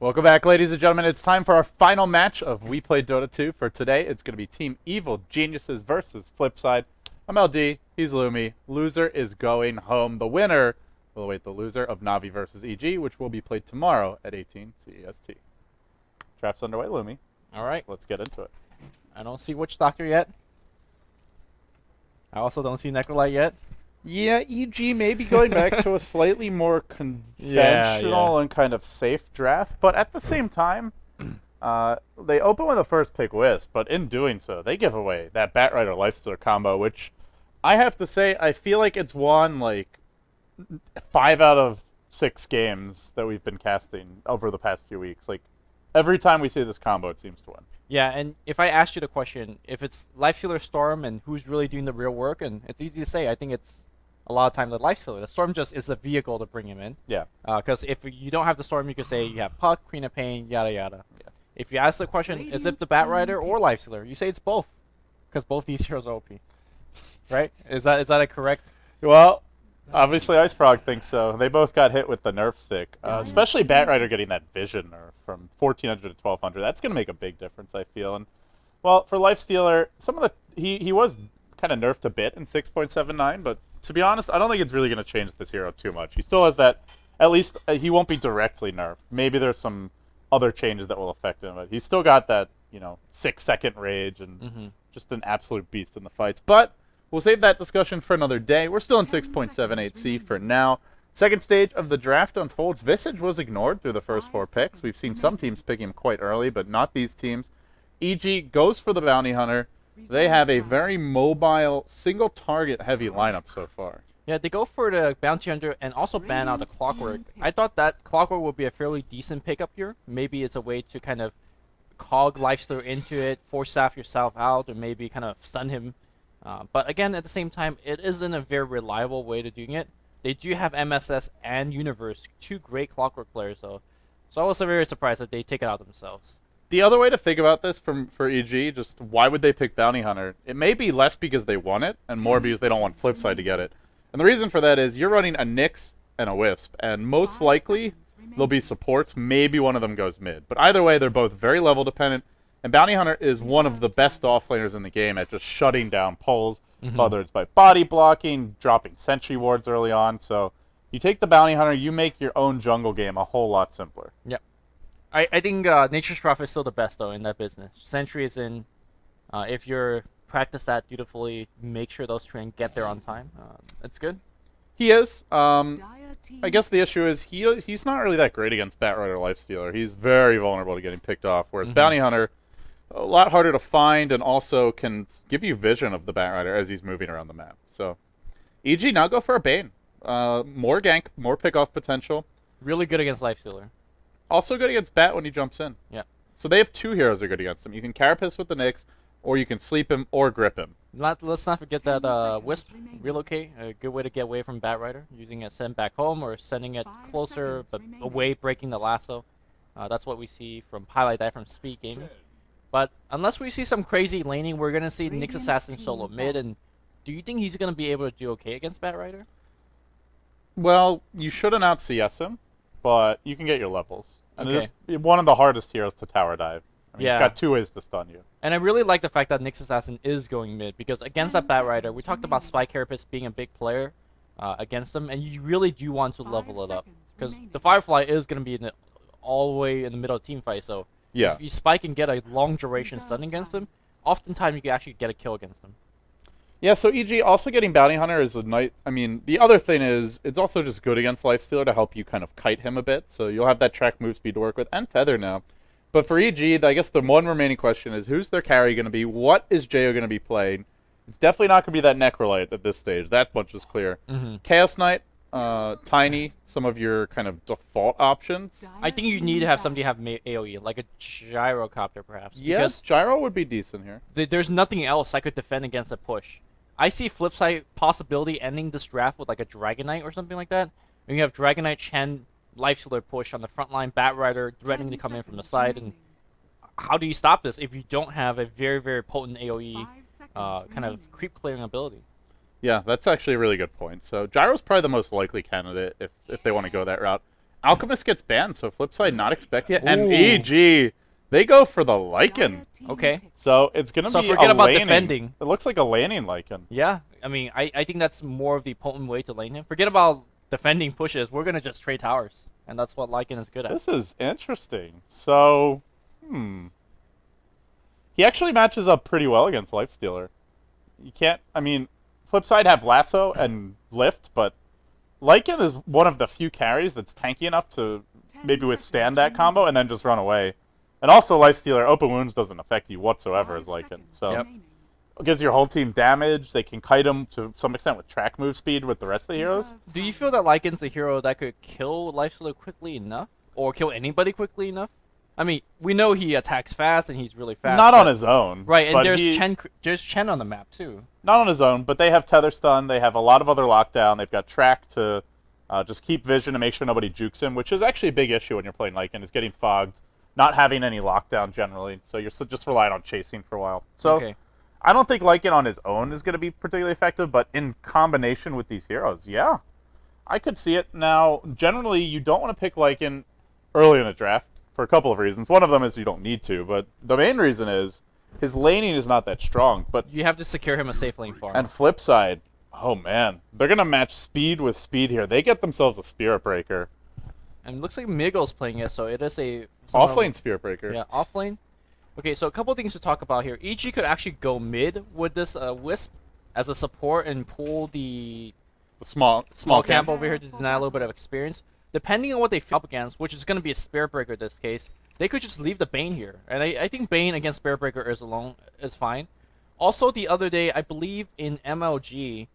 Welcome back, ladies and gentlemen. It's time for our final match of We Play Dota 2. For today, it's going to be Team Evil Geniuses versus Flipside. I'm LD, he's Lumi. Loser is going home. The winner will await the loser of Navi versus EG, which will be played tomorrow at 18 CEST. Draft's underway, Lumi. All right. Let's get into it. I don't see Witch Doctor yet. I also don't see Necrolite yet. Yeah, EG may be going back to a slightly more conventional and kind of safe draft, but at the same time, they open with a first pick Wisp, but in doing so, they give away that Batrider Lifestealer combo, which I have to say, I feel like it's won like 5 out of 6 games that we've been casting over the past few weeks. Like, every time we see this combo, it seems to win. Yeah, and if I asked you the question, if it's Lifestealer Storm and who's really doing the real work, and it's easy to say, I think it's a lot of times the Lifestealer. The Storm just is a vehicle to bring him in. Yeah. Because if you don't have the Storm, you can say you have Puck, Queen of Pain, yada yada. Yeah. If you ask the question, is it the Batrider or Lifestealer? You say it's both, because both these heroes are OP. Right? Is that a correct? Well, obviously Ice Frog thinks so. They both got hit with the nerf stick, especially Batrider getting that vision nerf from 1400 to 1200. That's going to make a big difference, I feel. And well, for Lifestealer, some of the he was kind of nerfed a bit in 6.79, but to be honest, I don't think it's really going to change this hero too much. He still has that, at least he won't be directly nerfed. Maybe there's some other changes that will affect him, but he's still got that, 6-second rage and just an absolute beast in the fights. But we'll save that discussion for another day. We're still in 6.78C for now. Second stage of the draft unfolds. Visage was ignored through the first 4 picks. We've seen some teams pick him quite early, but not these teams. EG goes for the Bounty Hunter. They have a very mobile, single-target heavy lineup so far. Yeah, they go for the Bounty Hunter and also ban out the Clockwork. I thought that Clockwork would be a fairly decent pickup here. Maybe it's a way to kind of cog Lifestealer into it, force staff yourself out, or maybe kind of stun him. But again, at the same time, it isn't a very reliable way to doing it. They do have MSS and Universe, 2 great Clockwork players, though. So I was very surprised that they take it out themselves. The other way to think about this for EG, just why would they pick Bounty Hunter? It may be less because they want it, and more because they don't want Flipside to get it. And the reason for that is you're running a Nyx and a Wisp, and most likely there'll be supports. Maybe one of them goes mid. But either way, they're both very level dependent, and Bounty Hunter is one of the best offlaners in the game at just shutting down pulls, whether it's by body blocking, dropping sentry wards early on. So you take the Bounty Hunter, you make your own jungle game a whole lot simpler. Yep. I think Nature's Prophet is still the best, though, in that business. Sentry is in. If you're practice that dutifully, make sure those train get there on time. It's good. He is. I guess the issue is he's not really that great against Batrider Lifestealer. He's very vulnerable to getting picked off, whereas Bounty Hunter, a lot harder to find and also can give you vision of the Batrider as he's moving around the map. So, EG now go for a Bane. More gank, more pick-off potential. Really good against Lifestealer. Also good against Bat when he jumps in. Yeah. So they have 2 heroes that are good against him. You can Carapace with the Nyx, or you can sleep him or grip him. Let's not forget that Wisp, relocate, a good way to get away from Batrider, using it sent back home or sending it closer but away, breaking the lasso. That's what we see from highlight that from Speed Gaming. But unless we see some crazy laning, we're going to see Nyx Assassin solo mid, and do you think he's going to be able to do okay against Batrider? Well, you shouldn't out CS him, but you can get your levels. And it is one of the hardest heroes to tower dive. I mean, he's got 2 ways to stun you. And I really like the fact that Nyx Assassin is going mid, because against that Batrider, we talked about Spy Carapace being a big player against them, and you really do want to level it up. Because the Firefly is going to be all the way in the middle of the team fight, so if you spike and get a long duration stun against them, oftentimes you can actually get a kill against them. Yeah, so EG also getting Bounty Hunter is a nice... I mean, the other thing is, it's also just good against Lifestealer to help you kind of kite him a bit, so you'll have that track move speed to work with, and Tether now. But for EG, I guess the one remaining question is, who's their carry going to be? What is Jo going to be playing? It's definitely not going to be that Necrolite at this stage. That much is clear. Chaos Knight, Tiny, some of your kind of default options. I think you need to have somebody have AoE, like a Gyrocopter perhaps. Yes, Gyro would be decent here. There's nothing else I could defend against a push. I see Flipside possibility ending this draft with like a Dragon Knight or something like that. And you have Dragon Knight, Chen, Lifestealer push on the front line, Batrider threatening to come in from the side. And how do you stop this if you don't have a very, very potent AoE kind of creep clearing ability? Yeah, that's actually a really good point. So Gyro's probably the most likely candidate if they want to go that route. Alchemist gets banned, so Flipside not expecting it. And Ooh. EG, they go for the Lycan. Okay. So it's going to So be forget a about laning. defending. It looks like a laning Lycan. Yeah, I mean, I think that's more of the potent way to lane him. Forget about defending pushes. We're gonna just trade towers, and that's what Lycan is good at. This is interesting. So, he actually matches up pretty well against Lifestealer. You can't, I mean, Flipside have Lasso and Lift, but Lycan is one of the few carries that's tanky enough to maybe withstand that combo and then just run away. And also, Lifestealer, Open Wounds doesn't affect you whatsoever as Lycan. So, Yep. it gives your whole team damage. They can kite them to some extent with track move speed with the rest of the heroes. Do you feel that Lycan's a hero that could kill Lifestealer quickly enough, or kill anybody quickly enough? I mean, we know he attacks fast and he's really fast. Not on his own. Right, and but there's Chen on the map too. Not on his own, but they have Tether Stun. They have a lot of other lockdown. They've got Track to just keep vision and make sure nobody jukes him, which is actually a big issue when you're playing Lycan, is getting fogged, not having any lockdown generally. So you're just relying on chasing for a while. So Okay. I don't think Lycan on his own is going to be particularly effective, but in combination with these heroes, yeah. I could see it. Now, generally, you don't want to pick Lycan early in a draft for a couple of reasons. One of them is you don't need to, but the main reason is his laning is not that strong. But You have to secure him a safe lane farm. and flip side, oh man, they're going to match speed with speed here. They get themselves a Spirit Breaker. And it looks like Migo's playing it, so it is a... Off-lane Spirit Breaker. Yeah, off-lane. Okay, so a couple of things to talk about here. EG could actually go mid with this Wisp as a support and pull the The small camp over here to deny a little bit of experience. Depending on what they feel up against, which is going to be a Spirit Breaker in this case, they could just leave the Bane here. And I think Bane against Spirit Breaker is fine. Also, the other day, I believe in MLG,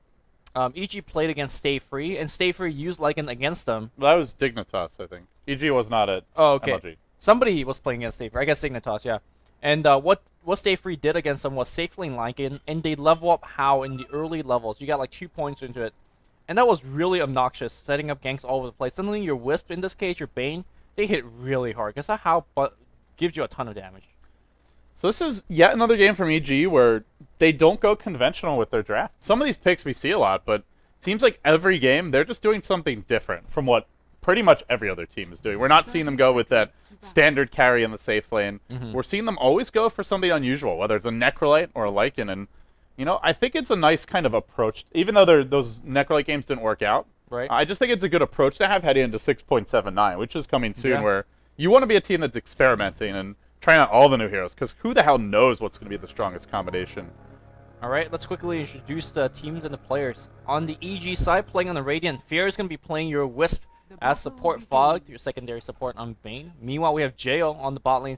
EG played against Stay Free, and Stay Free used Lycan against them. That was Dignitas, I think. EG was not at Oh, okay. MLG. Somebody was playing against Stay Free. I guess Signitas, yeah. And what Stay Free did against them was safe lane Lycan, and they level up how in the early levels. You got like 2 points into it. And that was really obnoxious, setting up ganks all over the place. Suddenly your Wisp, in this case, your Bane, they hit really hard. Because that how gives you a ton of damage. So this is yet another game from EG where they don't go conventional with their draft. Some of these picks we see a lot, but it seems like every game they're just doing something different from what pretty much every other team is doing. We're not seeing them go with that standard carry in the safe lane. We're seeing them always go for something unusual, whether it's a Necrolite or a Lycan. And, you know, I think it's a nice kind of approach. Even though those Necrolite games didn't work out, Right. I just think it's a good approach to have heading into 6.79, which is coming soon, Yeah. where you want to be a team that's experimenting and trying out all the new heroes, because who the hell knows what's going to be the strongest combination. Alright, let's quickly introduce the teams and the players. On the EG side, playing on the Radiant, Fear is going to be playing your Wisp as support Fog, your secondary support on Bane. Meanwhile, we have Jo on the bot lane,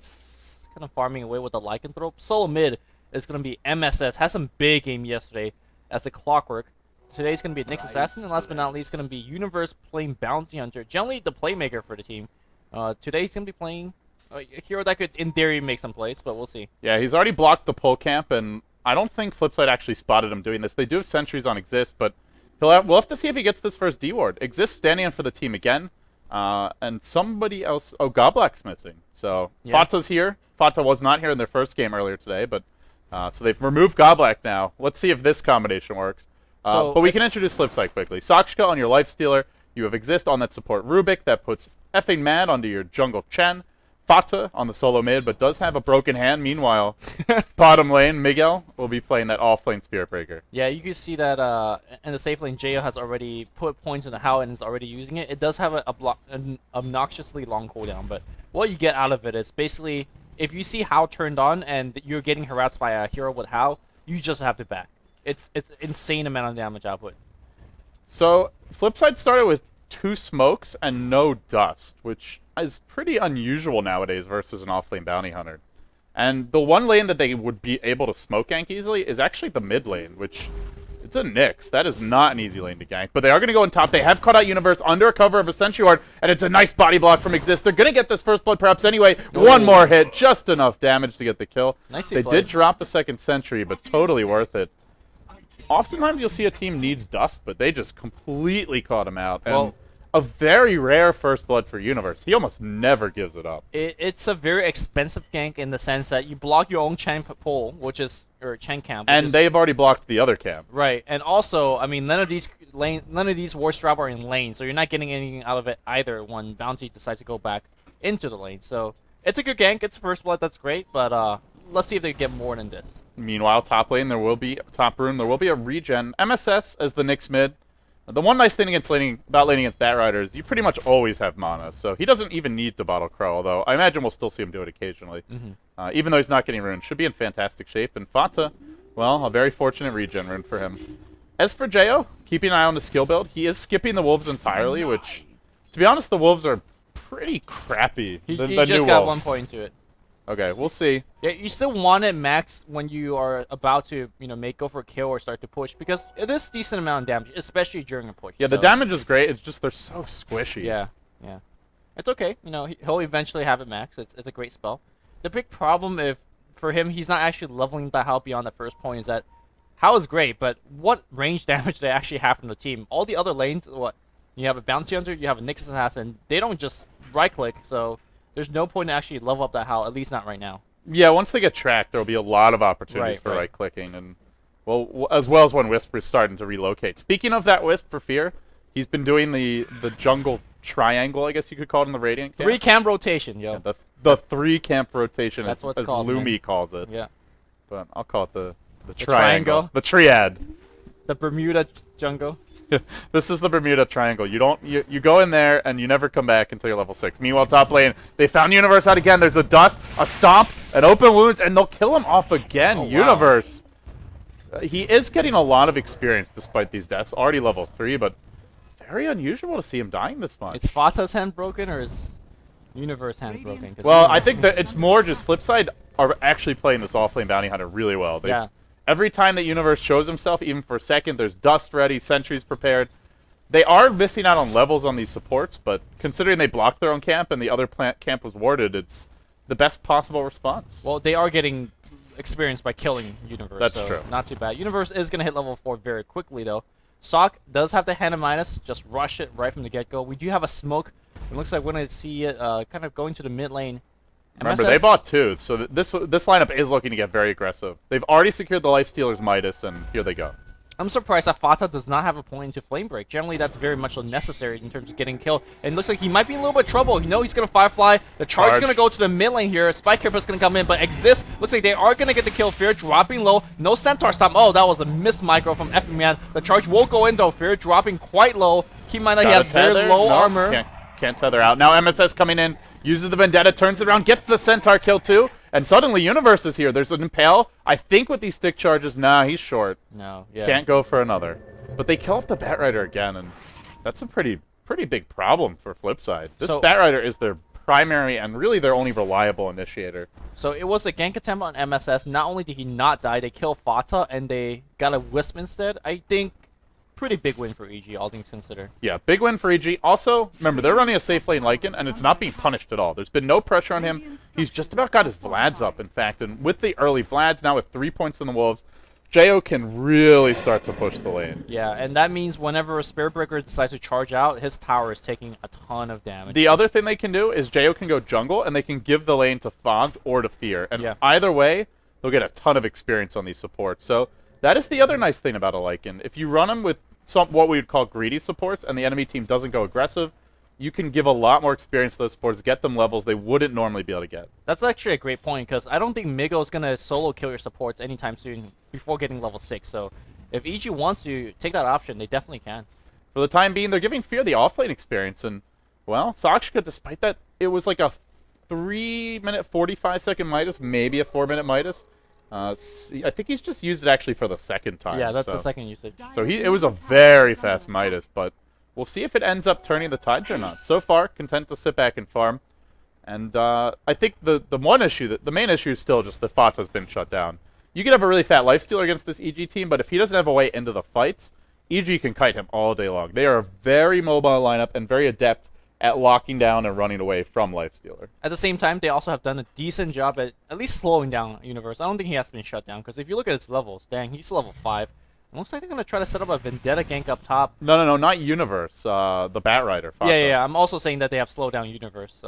kind of farming away with the Lycanthrope. Solo mid is going to be MSS, has some big game yesterday as a Clockwork. Today's going to be Nyx Assassin, and last but not least, going to be Universe playing Bounty Hunter. Generally, the playmaker for the team. Today's going to be playing a hero that could, in theory, make some plays, but we'll see. Yeah, he's already blocked the pull camp, and I don't think Flipside actually spotted him doing this. They do have sentries on Exist, but we'll have to see if he gets this first D-Ward. Exist standing in for the team again, and somebody else... Oh, Goblak's missing. So, Yeah. Fata's here. Fata was not here in their first game earlier today, but... so they've removed Goblak now. Let's see if this combination works. But we can introduce Flipside quickly. Sakshka on your Lifestealer. You have Exist on that support Rubik. That puts effing Mad onto your jungle Chen. Fata on the solo mid, but does have a broken hand. Meanwhile, bottom lane, Miguel will be playing that off-lane Spirit Breaker. Yeah, you can see that in the safe lane, Jo has already put points into how and is already using it. It does have an obnoxiously long cooldown, but what you get out of it is basically, if you see how turned on and you're getting harassed by a hero with how, you just have to back. It's insane amount of damage output. So, Flipside started with 2 smokes and no dust, which is pretty unusual nowadays versus an off-lane bounty hunter. And the one lane that they would be able to smoke gank easily is actually the mid lane, which it's a Nyx. That is not an easy lane to gank. But they are going to go on top. They have caught out Universe under a cover of a Sentry Ward, and it's a nice body block from Exist. They're going to get this first blood perhaps anyway. One more hit, just enough damage to get the kill. Nicely They played. did drop the second Sentry, but totally worth it. Oftentimes you'll see a team needs dust, but they just completely caught him out. And Well- a very rare first blood for Universe. He almost never gives it up. It's a very expensive gank in the sense that you block your own Chen pole, or Chen camp. which And is- they've already blocked the other camp. Right, and also, I mean, none of these none of these War Strap are in lane, so you're not getting anything out of it either when Bounty decides to go back into the lane. So it's a good gank. It's first blood. That's great, but let's see if they get more than this. Meanwhile, top lane, top room, there will be a regen. MSS as the Nyx mid. The one nice thing against laning against Batrider is you pretty much always have mana, so he doesn't even need to bottle Crow, although I imagine we'll still see him do it occasionally. Even though he's not getting ruined. Should be in fantastic shape. And Fata, well, a very fortunate regen rune for him. As for Jo, keeping an eye on the skill build, he is skipping the Wolves entirely, which, to be honest, the Wolves are pretty crappy. He the just new got Wolves. 1 point to it. Okay, we'll see. Yeah, you still want it max when you are about to, go for a kill or start to push, because it is a decent amount of damage, especially during a push. Yeah, the damage is great. It's just they're so squishy. Yeah. It's okay. He'll eventually have it max. It's a great spell. The big problem for him, he's not actually leveling the Hao beyond the first point, is that Hao is great, but what range damage they actually have from the team? All the other lanes, what? You have a Bounty Hunter, you have a Nyx Assassin. They don't just right-click, so there's no point to actually level up that Hao, at least not right now. Yeah, once they get tracked, there'll be a lot of opportunities for right-clicking, and as well as when Wisp is starting to relocate. Speaking of that Wisp for Fear, he's been doing the jungle triangle, I guess you could call it, in the Radiant camp. 3-camp rotation, yo. Yeah, the 3-camp rotation, That's what's as called, Lumi man. calls it. Yeah. But I'll call it the triangle. The triad. The Bermuda jungle. This is the Bermuda Triangle. You go in there and you never come back until you're level 6. Meanwhile, top lane, they found Universe out again. There's a dust, a stomp, an open wounds, and they'll kill him off again. Oh, wow. Universe. He is getting a lot of experience despite these deaths. Already level 3, but very unusual to see him dying this much. Is Fata's hand broken or is Universe hand broken? Well, I think that it's more just Flipside are actually playing this offlane bounty hunter really well. Yeah. Every time that Universe shows himself, even for a second, there's dust ready, sentries prepared. They are missing out on levels on these supports, but considering they blocked their own camp and the other camp was warded, it's the best possible response. Well, they are getting experience by killing Universe. That's so true. Not too bad. Universe is going to hit level 4 very quickly, though. Sock does have the hand of minus. Just rush it right from the get-go. We do have a smoke. It looks like we're going to see it kind of going to the mid lane. Remember, they bought 2, so this lineup is looking to get very aggressive. They've already secured the Lifestealer's Midas, and here they go. I'm surprised that Fata does not have a point into Flame Break. Generally, that's very much necessary in terms of getting killed. And it looks like he might be in a little bit of trouble. You know he's going to Firefly. The charge is going to go to the mid lane here. Spike Creeper's going to come in, but Exist looks like they are going to get the kill. Fear dropping low. No Centaur stop. Oh, that was a missed micro from Effie Man. The charge will go in, though. Fear dropping quite low. Keep in mind that he has very low armor. Can't tether out. Now MSS coming in, uses the Vendetta, turns it around, gets the Centaur kill too, and suddenly Universe is here. There's an Impale. I think with these stick charges, nah, he's short. No, yeah. Can't go for another. But they kill off the Batrider again, and that's a pretty big problem for Flipside. This Batrider is their primary and really their only reliable initiator. So it was a gank attempt on MSS. Not only did he not die, they kill Fata, and they got a Wisp instead. I think pretty big win for EG, all things considered. Yeah, big win for EG. Also, remember, they're running a safe lane Lycan, and it's not being punished at all. There's been no pressure on him. He's just about got his Vlads up, in fact. And with the early Vlads, now with 3 points in the Wolves, Jo can really start to push the lane. Yeah, and that means whenever a Spirit Breaker decides to charge out, his tower is taking a ton of damage. The other thing they can do is Jo can go jungle, and they can give the lane to Fogged or to Fear. And either way, they'll get a ton of experience on these supports. So that is the other nice thing about a Lycan. If you run him with what we would call greedy supports, and the enemy team doesn't go aggressive, you can give a lot more experience to those supports, get them levels they wouldn't normally be able to get. That's actually a great point, because I don't think Migo is going to solo kill your supports anytime soon before getting level 6. So if EG wants to take that option, they definitely can. For the time being, they're giving Fear the offlane experience, and, well, Sakshika, despite that, it was like a 3-minute, 45-second Midas, maybe a 4-minute Midas. I think he's just used it actually for the second time. Yeah, that's the second usage. So it was a very fast Midas, but we'll see if it ends up turning the tides or not. So far, content to sit back and farm. And I think the main issue is still just that Fata's been shut down. You could have a really fat lifestealer against this EG team, but if he doesn't have a way into the fights, EG can kite him all day long. They are a very mobile lineup and very adept at locking down and running away from Lifestealer. At the same time, they also have done a decent job at least slowing down Universe. I don't think he has been shut down, because if you look at his levels, dang, he's level 5. It looks like they're going to try to set up a Vendetta gank up top. No, not Universe. The Batrider. Fata. Yeah. I'm also saying that they have slowed down Universe.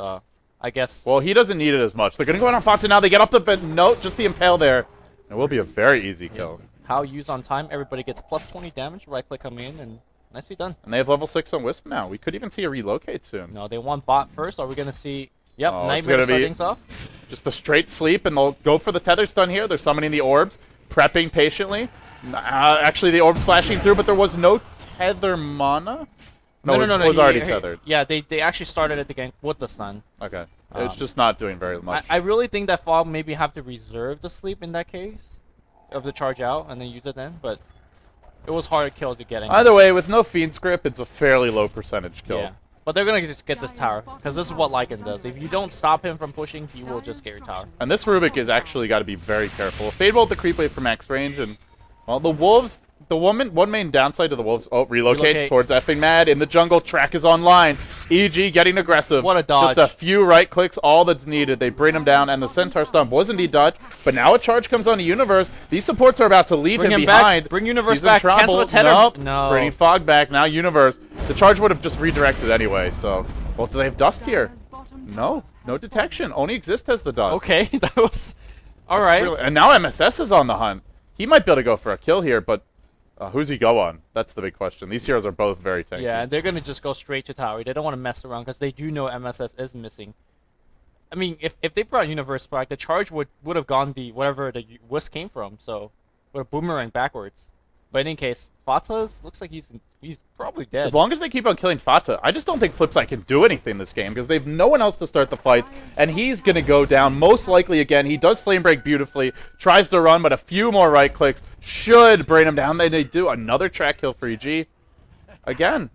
I guess. Well, he doesn't need it as much. They're going to go in on Fata now. They get off the note, just the Impale there. It will be a very easy kill. How used on time, everybody gets plus 20 damage. Right click come in, and Nicely done. And they have level 6 on Wisp now. We could even see a relocate soon. No, they want bot first. Are we going to see... Yep, Oh, Nightmare to start be things off. just a straight sleep, and they'll go for the tether stun here. They're summoning the orbs, prepping patiently. Actually, the orbs flashing through, but there was no tether mana. No, it was already tethered. Yeah, they actually started it again with the stun. Okay. It's just not doing very much. I really think that Fog maybe have to reserve the sleep in that case of the charge out and then use it then, but it was hard to kill to get in. Either way, with no Fiend's Grip, it's a fairly low percentage kill. Yeah. But they're going to just get this tower, because this is what Lycan does. If you don't stop him from pushing, he will just get your tower. And this Rubik is actually got to be very careful. Fade Bolt the creep wave for max range, and, well, the Wolves, one main downside to the Wolves, relocate towards effing mad. In the jungle, track is online. EG getting aggressive. What a dodge. Just a few right clicks, all that's needed. They bring him down, and the Centaur stomp was indeed dodged. But now a charge comes on to Universe. These supports are about to leave him behind. Back. Bring Universe He's back. in trouble. Cancel the tether. Nope. No. Bringing Fog back. Now Universe. The charge would have just redirected anyway, so... Well, do they have dust here? No. No detection. Only Exist has the dust. Okay, that was... Alright. Really, and now MSS is on the hunt. He might be able to go for a kill here, but who's he go on? That's the big question. These heroes are both very tanky. Yeah, and they're going to just go straight to tower. They don't want to mess around because they do know MSS is missing. I mean, if they brought Universe back, the charge would have gone whatever the Wisp came from, so would have boomerang backwards. But in any case, Fata's looks like he's probably dead. As long as they keep on killing Fata, I just don't think Flipside can do anything this game because they've no one else to start the fights, and he's going to go down most likely again. He does flame break beautifully, tries to run, but a few more right clicks should bring him down. Then they do another track kill for EG. Again,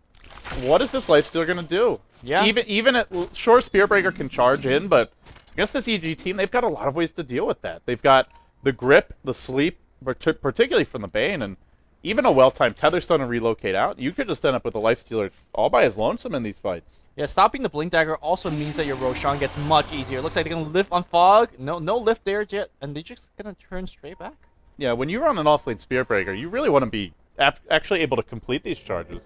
what is this lifestealer going to do? Yeah. Even at sure, Spearbreaker can charge in, but against this EG team, they've got a lot of ways to deal with that. They've got the grip, the sleep, particularly from the Bane, and even a well-timed tether stun and relocate out. You could just end up with a lifestealer all by his lonesome in these fights. Yeah, stopping the Blink Dagger also means that your Roshan gets much easier. It looks like they're going to lift on Fog. No lift there yet, and they're just going to turn straight back. Yeah, when you run an off-lane Spearbreaker, you really want to be actually able to complete these charges.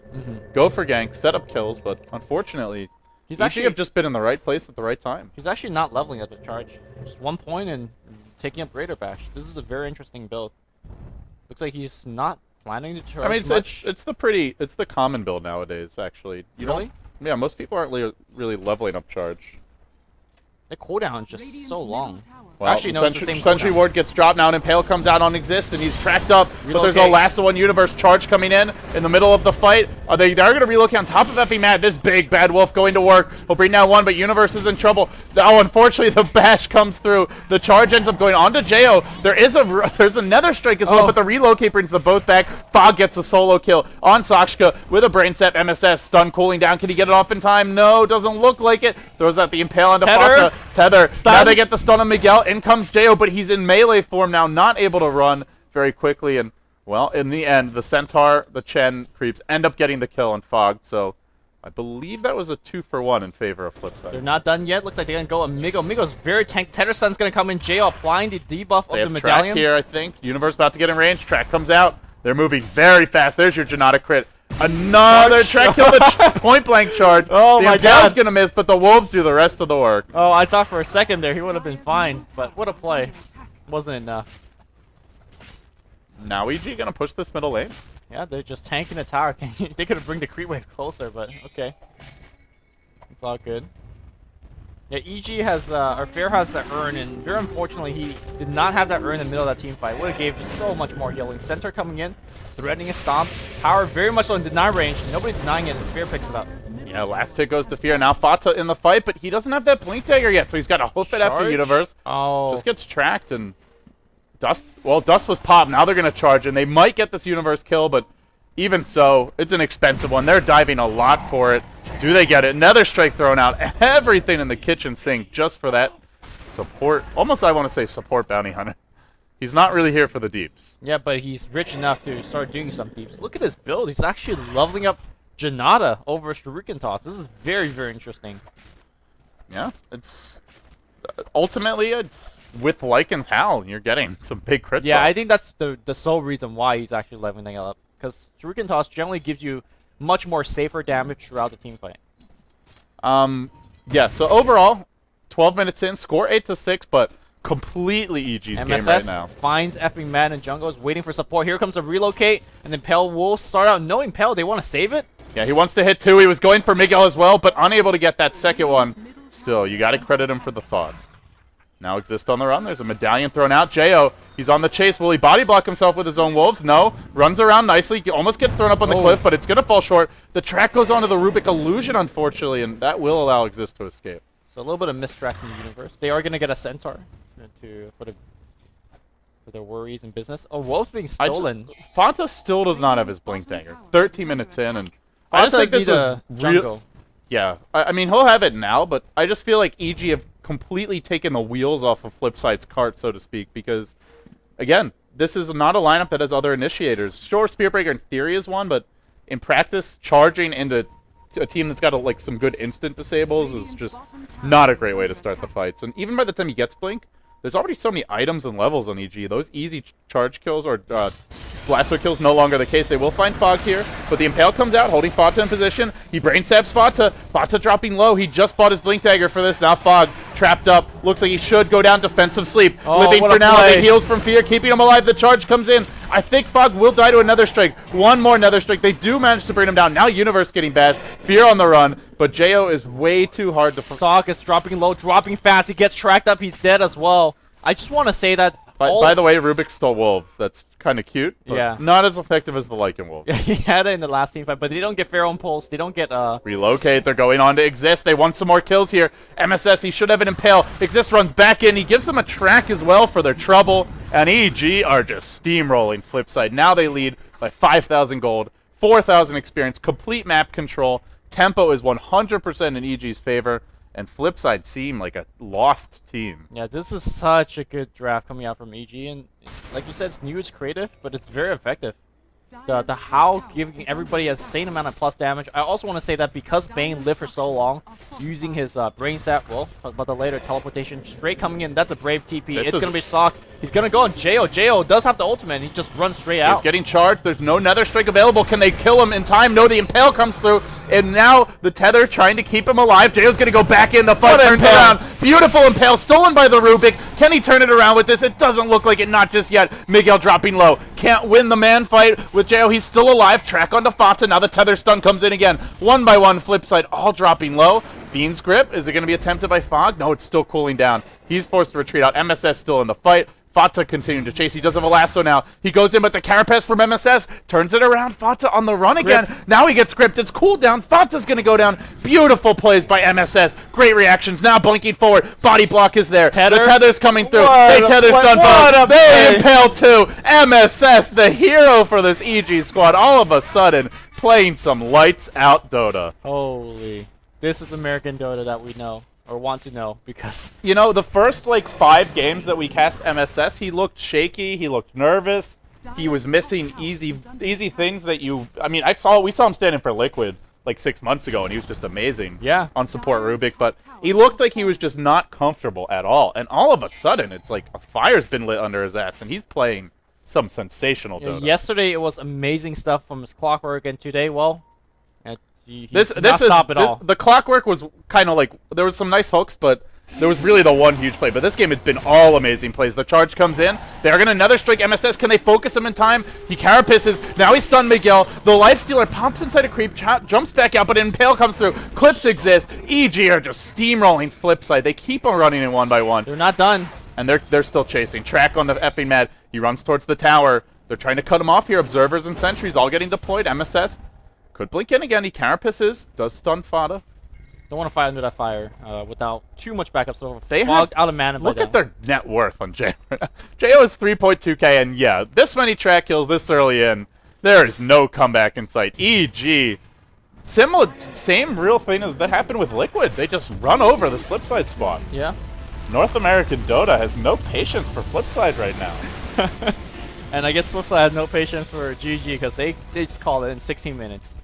Go for ganks, set up kills, but unfortunately, he's actually have just been in the right place at the right time. He's actually not leveling at the charge. Just 1 point and taking up Greater Bash. This is a very interesting build. Looks like he's not planning to charge. I mean, it's the common build nowadays. Actually, yeah, most people aren't really leveling up charge. The cooldown is just so long. Well, actually, no, it's the same Sentry cooldown. Ward gets dropped now, and Impale comes out on Exist, and he's tracked up. But there's a Relocate. Lasso One Universe charge coming in the middle of the fight. They're going to relocate on top of Effie Mad. This big bad wolf going to work. He'll bring down one, but Universe is in trouble. Oh, unfortunately, the bash comes through. The charge ends up going onto Jo. There's another strike as well, but the relocate brings the both back. Fog gets a solo kill on Sakshka with a brain set. MSS stun cooling down. Can he get it off in time? No, doesn't look like it. Throws out the Impale onto Fata. Tether. Stun. Now they get the stun on Miguel. In comes Jo, but he's in melee form now, not able to run very quickly. And, well, in the end, the Centaur, the Chen creeps end up getting the kill on Fog. So I believe that was a 2-for-1 in favor of Flipside. They're not done yet. Looks like they're going to go Amigo. Amigo's very tank. Tethersun's going to come in. Jo applying the debuff They of have the track medallion. here, I think. Universe about to get in range. Track comes out. They're moving very fast. There's your Janata crit. Another track kill, the point blank charge. Oh the my Impale's God. gonna miss, but the Wolves do the rest of the work. Oh, I thought for a second there he would have been fine, but what a play. Wasn't enough. Now EG gonna push this middle lane. Yeah, they're just tanking the tower. They could have bring the creep wave closer, but okay. It's all good. Yeah, EG has, or Fair has that urn, and very unfortunately he did not have that urn in the middle of that team fight. Would have gave so much more healing. Center coming in, threatening a stomp. Tower very much on deny range. Nobody denying it, and Fair picks it up. Yeah, last hit goes to Fear. Now Fata in the fight, but he doesn't have that Blink Dagger yet, so he's got to hoof it after Universe. Oh. Just gets tracked, and Dust, well, Dust was popped. Now they're going to charge, and they might get this Universe kill, but even so, it's an expensive one. They're diving a lot for it. Do they get it? Another strike thrown out. Everything in the kitchen sink just for that support. Almost I want to say support bounty hunter. He's not really here for the deeps. Yeah, but he's rich enough to start doing some deeps. Look at his build. He's actually leveling up Janata over Shuriken Toss. This is very, very interesting. Yeah, it's ultimately it's with Lycan's Howl, you're getting some big crits. Yeah, off. I think that's the sole reason why he's actually leveling up. Because Shuriken Toss generally gives you much more safer damage throughout the team fight. Yeah, so overall, 12 minutes in, score 8-6, but completely EG's game MSS right now. finds effing Mad in jungle, is waiting for support. Here comes a relocate, and then Pale will start out knowing Pale. They want to save it. Yeah, he wants to hit 2. He was going for Miguel as well, but unable to get that second one. Still, you got to credit him for the thought. Now Exist on the run. There's a medallion thrown out. Jo, he's on the chase. Will he body block himself with his own wolves? No. Runs around nicely. He almost gets thrown up on the cliff, but it's going to fall short. The track goes onto the Rubik illusion, unfortunately, and that will allow Exist to escape. So a little bit of mistrack in the universe. They are going to get a Centaur for their worries and business. Oh, Wolf's being stolen. Fanta still does not have his Blink Dagger. 13 minutes in, and I just think this was jungle. Yeah, I mean, he'll have it now, but I just feel like EG have completely taken the wheels off of Flipside's cart, so to speak, because, again, this is not a lineup that has other initiators. Sure, Spearbreaker in theory is one, but in practice, charging into a team that's got like some good instant disables is just not a great way to start the fights. And even by the time he gets Blink, there's already so many items and levels on EG. Those easy charge kills or Blasto kills no longer the case. They will find Fogged here, but the Impale comes out, holding Fata in position. He brain stabs Fata. Fata dropping low. He just bought his Blink Dagger for this. Now Fog trapped up. Looks like he should go down defensive sleep. Living for now. The heals from Fear, keeping him alive. The charge comes in. I think Fog will die to a Nether Strike. One more Nether Strike. They do manage to bring him down. Now Universe getting bashed. Fear on the run, but Jo is way too hard to... Sog is dropping low, dropping fast. He gets tracked up. He's dead as well. I just want to say that... By the way, Rubik stole Wolves. That's kind of cute, but yeah, not as effective as the Lycan Wolves. Yeah, he had it in the last team fight, but they don't get Pharaoh Impulse. They don't get... Relocate. They're going on to Exist. They want some more kills here. MSS, he should have an Impale. Exist runs back in. He gives them a track as well for their trouble, and EG are just steamrolling Flipside. Now they lead by 5,000 gold, 4,000 experience, complete map control. Tempo is 100% in EG's favor. And Flipside seem like a lost team. Yeah, this is such a good draft coming out from EG, and like you said, it's new, it's creative, but it's very effective. The how giving everybody a insane amount of plus damage. I also want to say that because Bane lived for so long, using his brain sap, well, but the later teleportation straight coming in, that's a brave TP. It's gonna be Sock. He's gonna go on Jo. Jo does have the ultimate, and he just runs straight out. He's getting charged. There's no Nether Strike available. Can they kill him in time? No, the Impale comes through, and now the Tether trying to keep him alive. Jo's gonna go back in. The fight turns around. Beautiful Impale stolen by the Rubik. Can he turn it around with this? It doesn't look like it. Not just yet. Miguel dropping low. Can't win the man fight with Jo. He's still alive. Track onto Fata. Now the Tether stun comes in again. One by one, Flipside all dropping low. Fiend's Grip. Is it going to be attempted by Fog? No, it's still cooling down. He's forced to retreat out. MSS still in the fight. Fata continuing to chase. He does have a lasso now. He goes in, but the Carapace from MSS turns it around. Fata on the run again. Now he gets gripped. It's cooled down. Fata's going to go down. Beautiful plays by MSS. Great reactions. Now blinking forward. Body block is there. Tether? The Tether's coming through. They Tether stun both. They Impale too. MSS, the hero for this EG squad, all of a sudden playing some lights out Dota. Holy. This is American Dota that we know. Or want to know, because... You know, the first, like, 5 games that we cast MSS, he looked shaky, he looked nervous, he was missing easy things that you... I mean, we saw him standing for Liquid, like, 6 months ago, and he was just amazing on support Rubik, but he looked like he was just not comfortable at all, and all of a sudden, it's like a fire's been lit under his ass, and he's playing some sensational Dota. Yesterday, it was amazing stuff from his Clockwork, and today, well... The Clockwork was kind of like, there was some nice hooks, but there was really the one huge play. But this game has been all amazing plays. The charge comes in. They're going to Nether Strike MSS. Can they focus him in time? He carapaces. Now he's stunned Miguel. The Lifestealer pumps inside a creep, jumps back out, but an Impale comes through. Clips exist. EG are just steamrolling Flipside. They keep on running in one by one. They're not done. And they're still chasing. Track on the effing Mad. He runs towards the tower. They're trying to cut him off here. Observers and sentries all getting deployed. MSS could blink in again. He carapaces. Does stun Fada. Don't want to fight under that fire without too much backup. So they fogged out of mana. Look at their net worth on Jo. Jo is 3.2k, and yeah, this many track kills this early in, there is no comeback in sight. EG, same real thing as that happened with Liquid. They just run over this Flipside squad. Yeah. North American Dota has no patience for Flipside right now. And I guess Flipside has no patience for GG because they just called it in 16 minutes.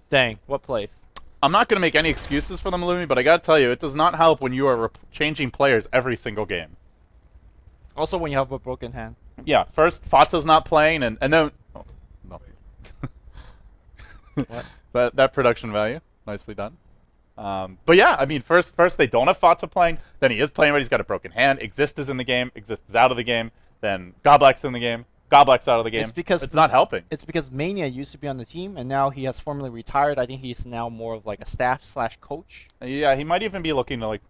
Dang, what place? I'm not going to make any excuses for them, Illumi, but I got to tell you, it does not help when you are changing players every single game. Also when you have a broken hand. Yeah, first, Fata's not playing, and then... Oh, no. What? That production value, nicely done. But yeah, I mean, first they don't have Fata playing, then he is playing, but he's got a broken hand. Exist is in the game, Exist is out of the game, then Goblak's in the game, Goblak's out of the game. It's because it's not helping. It's because Mania used to be on the team, and now he has formally retired. I think he's now more of like a staff/coach. Yeah, he might even be looking to like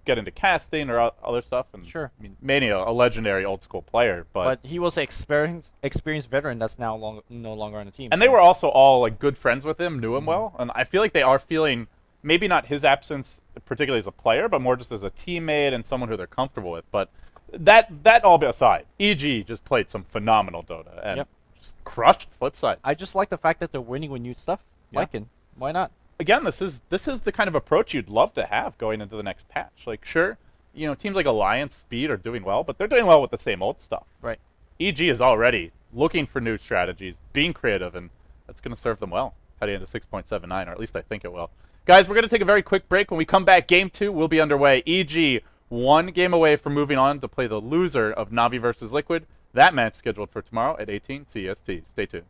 get into casting or other stuff. And Sure. I mean, Mania, a legendary old school player, But he was an experienced veteran that's now no longer on the team. and so. they were also all like good friends with him, knew him well, and I feel like they are feeling maybe not his absence particularly as a player, but more just as a teammate and someone who they're comfortable with. But that all aside, EG just played some phenomenal Dota and just crushed Flipside. I just like the fact that they're winning with new stuff. Yeah. Liking. Why not? Again, this is the kind of approach you'd love to have going into the next patch. Like, sure, you know, teams like Alliance, Speed are doing well, but they're doing well with the same old stuff. Right. EG is already looking for new strategies, being creative, and that's going to serve them well heading into 6.79, or at least I think it will. Guys, we're going to take a very quick break. When we come back, Game 2 will be underway. EG 1 game away from moving on to play the loser of Navi versus Liquid. That match scheduled for tomorrow at 18 CST. Stay tuned.